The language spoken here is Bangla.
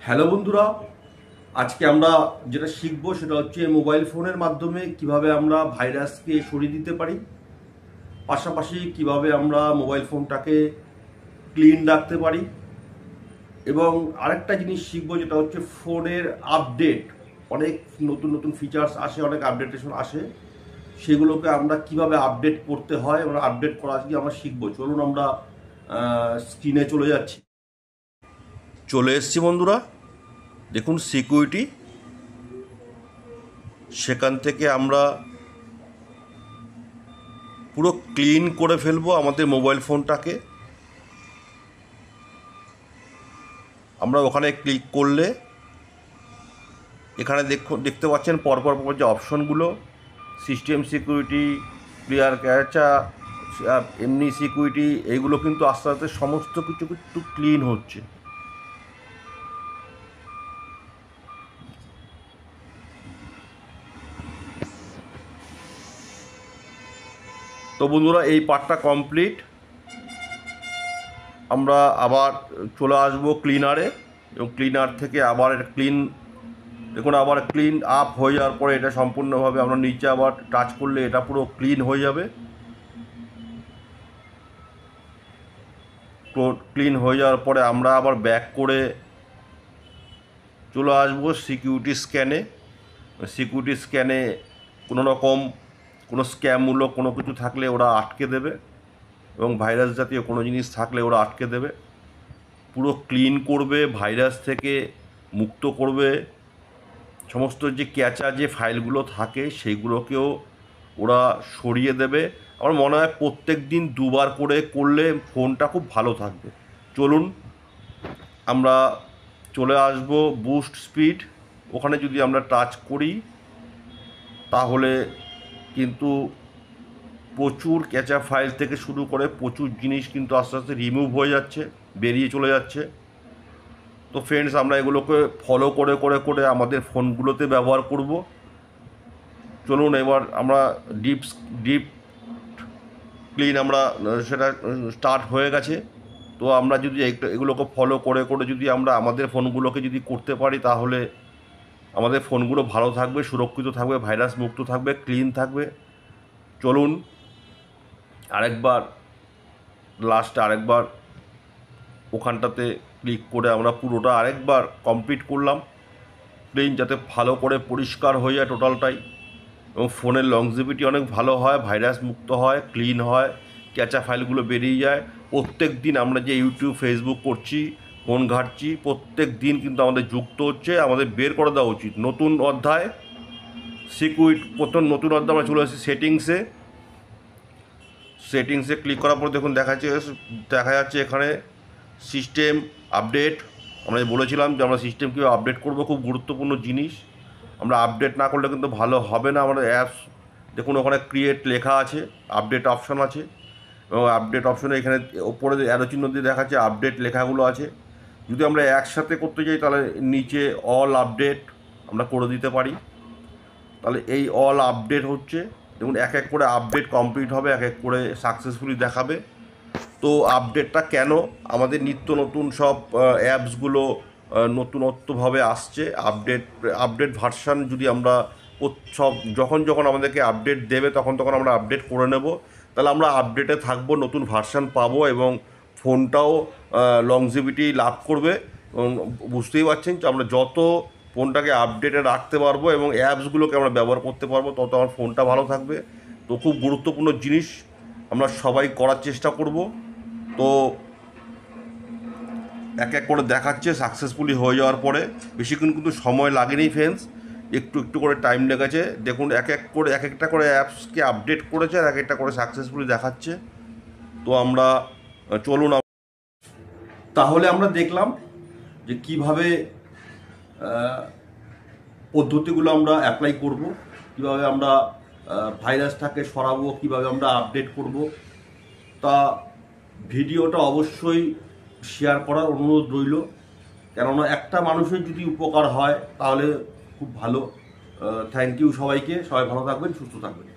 হ্যালো বন্ধুরা, আজকে আমরা যেটা শিখবো সেটা হচ্ছে মোবাইল ফোনের মাধ্যমে কিভাবে আমরা ভাইরাসকে সরিয়ে দিতে পারি, পাশাপাশি কিভাবে আমরা মোবাইল ফোনটাকে ক্লিন রাখতে পারি। এবং আরেকটা জিনিস শিখবো যেটা হচ্ছে ফোনের আপডেট। অনেক নতুন নতুন ফিচার্স আসে, অনেক আপডেটেশন আসে, সেগুলোকে আমরা কিভাবে আপডেট করতে হয় এবং আপডেট করা আজকে আমরা শিখবো। চলুন আমরা স্ক্রিনে চলে যাচ্ছি। চলে এসছি বন্ধুরা, দেখুন সিকিউরিটি। সেখান থেকে আমরা পুরো ক্লিন করে ফেলবো আমাদের মোবাইল ফোনটাকে। আমরা ওখানে ক্লিক করলে এখানে দেখতে পাচ্ছেন পরপর যে অপশনগুলো, সিস্টেম সিকিউরিটি, ক্লিয়ার ক্যাচা, এমনি সিকিউরিটি, এইগুলো কিন্তু আস্তে আস্তে সমস্ত কিছু কিন্তু ক্লিন হচ্ছে। তো বন্ধুরা, এই পার্টটা কমপ্লিট। আমরা আবার চলে আসবো ক্লিনারে, এবং ক্লিনার থেকে আবার এটা ক্লিন, দেখুন আবার ক্লিন আপ হয়ে যাওয়ার পরে এটা সম্পূর্ণভাবে আমরা নিচে আবার টাচ করলে এটা পুরো ক্লিন হয়ে যাবে। ক্লিন হয়ে যাওয়ার পরে আমরা আবার ব্যাক করে চলে আসবো সিকিউরিটি স্ক্যানে। সিকিউরিটি স্ক্যানে কোনো রকম কোনো স্ক্যামমূলক কোনো কিছু থাকলে ওরা আটকে দেবে, এবং ভাইরাস জাতীয় কোনো জিনিস থাকলে ওরা আটকে দেবে, পুরো ক্লিন করবে, ভাইরাস থেকে মুক্ত করবে। সমস্ত যে ক্যাচা যে ফাইলগুলো থাকে সেইগুলোকেও ওরা সরিয়ে দেবে। আমার মনে হয় প্রত্যেক দিন দুবার করে করলে ফোনটা খুব ভালো থাকবে। চলুন আমরা চলে আসবো বুস্ট স্পিড। ওখানে যদি আমরা টাচ করি তাহলে কিন্তু প্রচুর ক্যাচা ফাইল থেকে শুরু করে প্রচুর জিনিস কিন্তু আস্তে আস্তে রিমুভ হয়ে যাচ্ছে, বেরিয়ে চলে যাচ্ছে। তো ফ্রেন্ডস, আমরা এগুলোকে ফলো করে করে করে আমাদের ফোনগুলোতে ব্যবহার করব। চলুন এবার আমরা ডিপ ক্লিন আমরা সেটা স্টার্ট হয়ে গেছে। তো আমরা যদি এগুলোকে ফলো করে করে যদি আমরা আমাদের ফোনগুলোকে যদি করতে পারি তাহলে আমাদের ফোনগুলো ভালো থাকবে, সুরক্ষিত থাকবে, ভাইরাস মুক্ত থাকবে, ক্লিন থাকবে। চলুন আরেকবার ওখানটাতে ক্লিক করে আমরা পুরোটা আরেকবার কমপ্লিট করলাম ক্লিন, যাতে ভালো করে পরিষ্কার হয়ে যায় টোটালটাই, এবং ফোনের লংজিভিটি অনেক ভালো হয়, ভাইরাস মুক্ত হয়, ক্লিন হয়, ক্যাচা ফাইলগুলো বেরিয়ে যায়। প্রত্যেক দিন আমরা যে ইউটিউব ফেসবুক করছি, ফোন ঘাঁটছি, প্রত্যেক দিন কিন্তু আমাদের যুক্ত হচ্ছে, আমাদের বের করে দেওয়া উচিত। নতুন অধ্যায় প্রথম নতুন অধ্যায় আমরা চলে আসছি সেটিংসে ক্লিক করার পর দেখুন দেখা যাচ্ছে এখানে সিস্টেম আপডেট। আমরা বলেছিলাম যে আমরা সিস্টেম কীভাবে আপডেট করবো, খুব গুরুত্বপূর্ণ জিনিস। আমরা আপডেট না করলে কিন্তু ভালো হবে না। আমাদের অ্যাপস দেখুন ওখানে ক্রিয়েট লেখা আছে, আপডেট অপশন আছে, এবং আপডেট অপশনে এখানে ওপরে অ্যারো চিহ্ন দিয়ে দেখাচ্ছে আপডেট লেখাগুলো আছে। যদি আমরা একসাথে করতে যাই তাহলে নিচে অল আপডেট আমরা করে দিতে পারি। তাহলে এই অল আপডেট হচ্ছে, দেখুন এক এক করে আপডেট কমপ্লিট হবে, এক এক করে সাকসেসফুলি দেখাবে। তো আপডেটটা কেন, আমাদের নিত্য নতুন সব অ্যাপসগুলো নতুনত্বভাবে আসছে। আপডেট ভার্সান যদি আমরা সব যখন যখন আমাদেরকে আপডেট দেবে তখন তখন আমরা আপডেট করে নেব, তাহলে আমরা আপডেটে থাকবো, নতুন ভার্সান পাবো, এবং ফোনটাও লংজিভিটি লাভ করবে। এবং বুঝতেই পারছেন যে আমরা যত ফোনটাকে আপডেটে রাখতে পারবো এবং অ্যাপসগুলোকে আমরা ব্যবহার করতে পারবো তত আমার ফোনটা ভালো থাকবে। তো খুব গুরুত্বপূর্ণ জিনিস আমরা সবাই করার চেষ্টা করব। তো এক এক করে দেখাচ্ছে সাকসেসফুলি হয়ে যাওয়ার পরে, বেশিক্ষণ কিন্তু সময় লাগেনি ফ্রেন্ডস, একটু একটু করে টাইম লেগেছে। দেখুন এক একটা করে অ্যাপসকে আপডেট করেছে আর এক একটা করে সাকসেসফুলি দেখাচ্ছে। তো আমরা চলুন, তাহলে আমরা দেখলাম যে কিভাবে পদ্ধতিগুলো আমরা অ্যাপ্লাই করব, কিভাবে আমরা ভাইরাসটাকে সরাবো, কিভাবে আমরা আপডেট করব। তা ভিডিওটা অবশ্যই শেয়ার করার অনুরোধ রইল, কেননা একটা মানুষের যদি উপকার হয় তাহলে খুব ভালো। থ্যাংক ইউ সবাইকে, সবাই ভালো থাকবেন, সুস্থ থাকবেন।